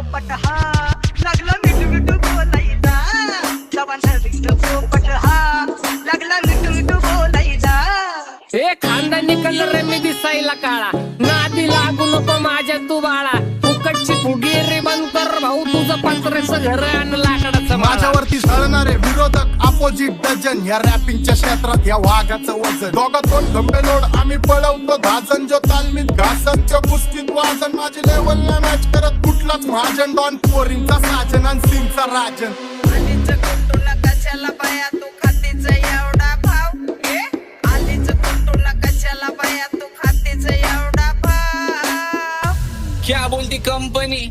पोपट हा लागला मिठू मिठू बोलायला जवान दिसलं पोपट हा लागला मिठू मिठू बोलायला हे खानदानी कलर रे मी दिसायला काळा नादी लागू नको माझ्या तू बाळा फुकटची फुगीरी बंद कर भाऊ तुझं पत्र्याचं घर आणि लाकडाचं माझ्यावरती झळणारे विरोधक अपोजिट डजन या रॅपिंगच्या क्षेत्रात या वाघाचं वजन दोघातून गंभेलोड आम्ही पळवतो धाजन जो तालमीत घासनच्या कुस्तीत वाजन माझी लेवल ना मॅच करत कुठलाच महाजन डॉन पोरींचा साजन आणि सिंगचा राजन आलीच कुंटूला कशाला बाया तू खातीच एवढा भाव आलीच कुंटूला कशाला बाया तू खातीच एवढा भाव क्या बोलती कंपनी